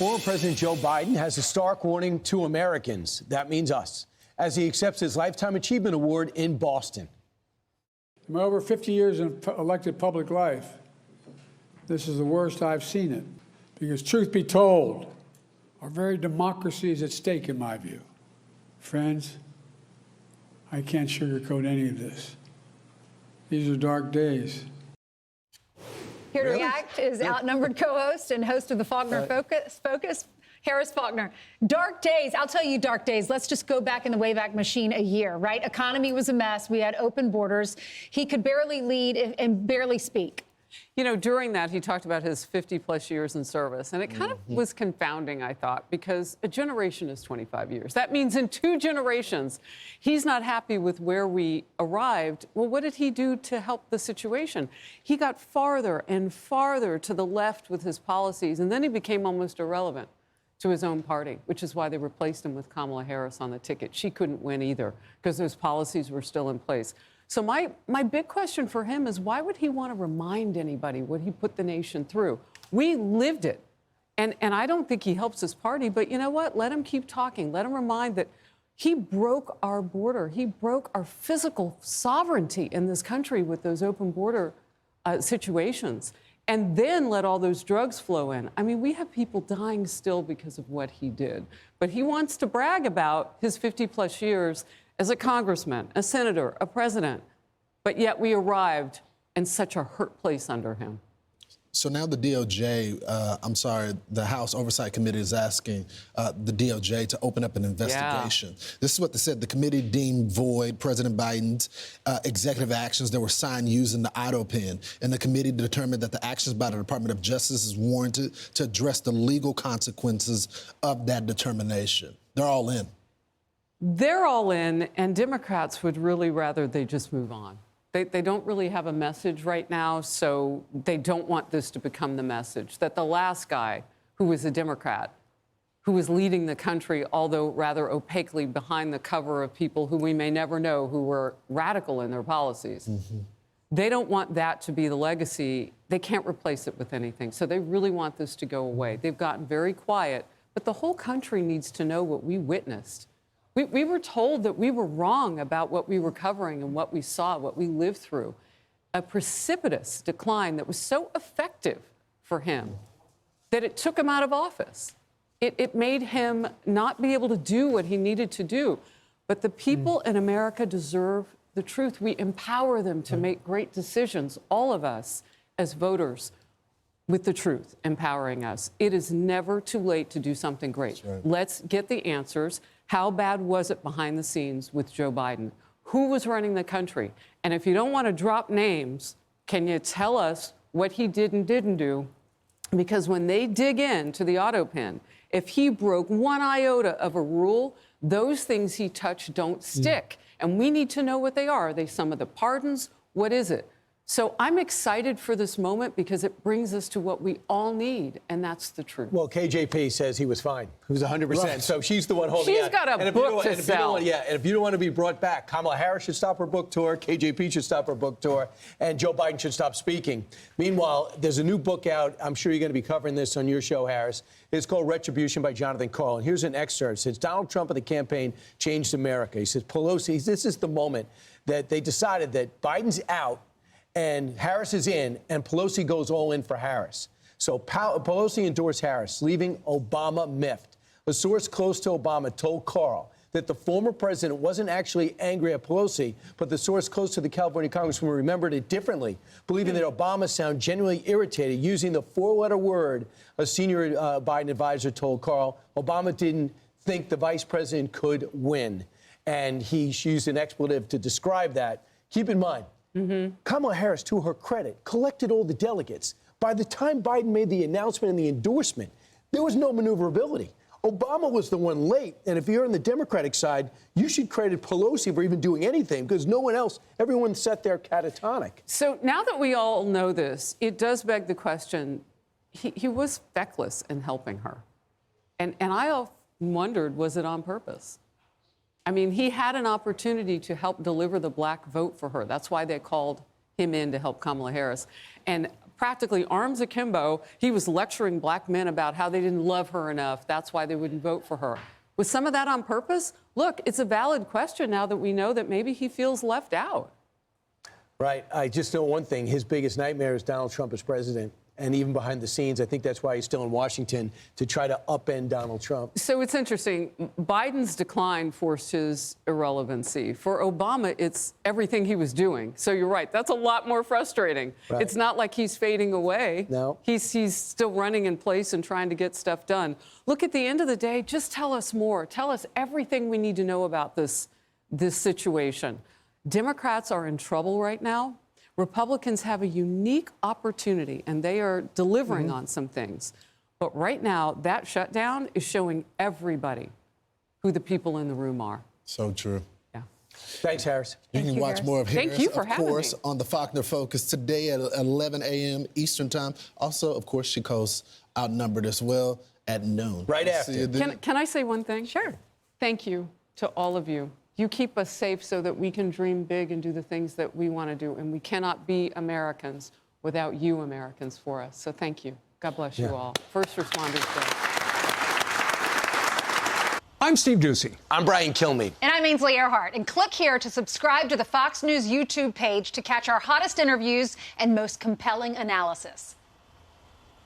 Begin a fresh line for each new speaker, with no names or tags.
Former President Joe Biden has a stark warning to Americans, that means us, as he accepts his Lifetime Achievement Award in Boston.
In my over 50 years in elected public life, this is the worst I've seen it. Because truth be told, our very democracy is at stake in my view. Friends, I can't sugarcoat any of this. These are dark days.
Here to react is outnumbered co-host and host of the Faulkner Focus, Harris Faulkner. Dark days. I'll tell you dark days. Let's just go back in the Wayback Machine a year, right? Economy was a mess. We had open borders. He could barely lead and barely speak.
You know, during that, he talked about his 50-plus years in service, and it kind of was confounding, I thought, because a generation is 25 years. That means in 2 generations, he's not happy with where we arrived. Well, what did he do to help the situation? He got farther and farther to the left with his policies, and then he became almost irrelevant to his own party, which is why they replaced him with Kamala Harris on the ticket. She couldn't win either because those policies were still in place. So my big question for him is, why would he want to remind anybody what he put the nation through? We lived it. And I don't think he helps his party, but you know what? Let him keep talking. Let him remind that he broke our border. He broke our physical sovereignty in this country with those open border situations, and then let all those drugs flow in. I mean, we have people dying still because of what he did. But he wants to brag about his 50-plus years as a congressman, a senator, a president, but yet we arrived in such a hurt place under him.
So now the DOJ, the House Oversight Committee is asking the DOJ to open up an investigation. Yeah. This is what they said. The committee deemed void President Biden's executive actions that were signed using the auto pen. And the committee determined that the actions by the Department of Justice is warranted to address the legal consequences of that determination. They're all in.
They're all in, and Democrats would really rather they just move on. They don't really have a message right now, so they don't want this to become the message that the last guy who was a Democrat, who was leading the country, although rather opaquely behind the cover of people who we may never know who were radical in their policies. They don't want that to be the legacy. They can't replace it with anything, so they really want this to go away. They've gotten very quiet, but the whole country needs to know what we witnessed. We were told that we were wrong about what we were covering and what we saw, what we lived through. A precipitous decline that was so effective for him that it took him out of office. It made him not be able to do what he needed to do. But the people in America deserve the truth. We empower them to make great decisions, all of us as voters, with the truth empowering us. It is never too late to do something great. Right. Let's get the answers. How bad was it behind the scenes with Joe Biden? Who was running the country? And if you don't want to drop names, can you tell us what he did and didn't do? Because when they dig into the auto pen, if he broke one iota of a rule, those things he touched don't stick. And we need to know what they are. Are they some of the pardons? What is it? So I'm excited for this moment because it brings us to what we all need, and that's the truth.
Well, KJP says he was fine. He was 100%. Right. So she's the one holding
She's got a book to sell.
And if you don't want to be brought back, Kamala Harris should stop her book tour, KJP should stop her book tour, and Joe Biden should stop speaking. Meanwhile, there's a new book out. I'm sure you're going to be covering this on your show, Harris. It's called Retribution by Jonathan Karl. And here's an excerpt. It says, Donald Trump and the campaign changed America. He says, Pelosi, this is the moment that they decided that Biden's out, and Harris is in, and Pelosi goes all in for Harris. So Pelosi endorsed Harris, leaving Obama miffed. A source close to Obama told Karl that the former president wasn't actually angry at Pelosi, but the source close to the California congressman remembered it differently, believing that Obama sounded genuinely irritated, using the 4-letter word a senior Biden advisor told Karl. Obama didn't think the vice president could win, and he used an expletive to describe that. Keep in mind, Kamala Harris, to her credit, collected all the delegates. By the time Biden made the announcement and the endorsement, there was no maneuverability. Obama was the one late, and if you're on the Democratic side, you should credit Pelosi for even doing anything, because no one else, everyone sat there catatonic.
So now that we all know this, it does beg the question, he was feckless in helping her. And I often wondered, was it on purpose? I mean, he had an opportunity to help deliver the black vote for her. That's why they called him in to help Kamala Harris. And practically arms akimbo. He was lecturing black men about how they didn't love her enough. That's why they wouldn't vote for her. Was some of that on purpose? Look, it's a valid question now that we know that maybe he feels left out.
Right. I just know one thing. His biggest nightmare is Donald Trump as president. And even behind the scenes, I think that's why he's still in Washington, to try to upend Donald Trump.
So it's interesting. Biden's decline forced his irrelevancy. For Obama, it's everything he was doing. So you're right. That's a lot more frustrating.
Right.
It's not like he's fading away.
No.
He's still running in place and trying to get stuff done. Look, at the end of the day, just tell us more. Tell us everything we need to know about this situation. Democrats are in trouble right now. Republicans have a unique opportunity, and they are delivering on some things. But right now, that shutdown is showing everybody who the people in the room are.
So true.
Yeah.
Thanks, Harris.
You can watch more of Harris,
Thank you for having me.
of course, on the Faulkner Focus today at 11 a.m. Eastern Time. Also, of course, she hosts Outnumbered as well at noon.
Right after.
See you then.
Can I say one thing?
Sure.
Thank you to all of you. You keep us safe so that we can dream big and do the things that we want to do. And we cannot be Americans without you Americans for us. So thank you. God bless you all. First Responders Day.
I'm Steve Ducey.
I'm Brian Kilmeade.
And I'm Ainsley Earhart. And click here to subscribe to the Fox News YouTube page to catch our hottest interviews and most compelling analysis.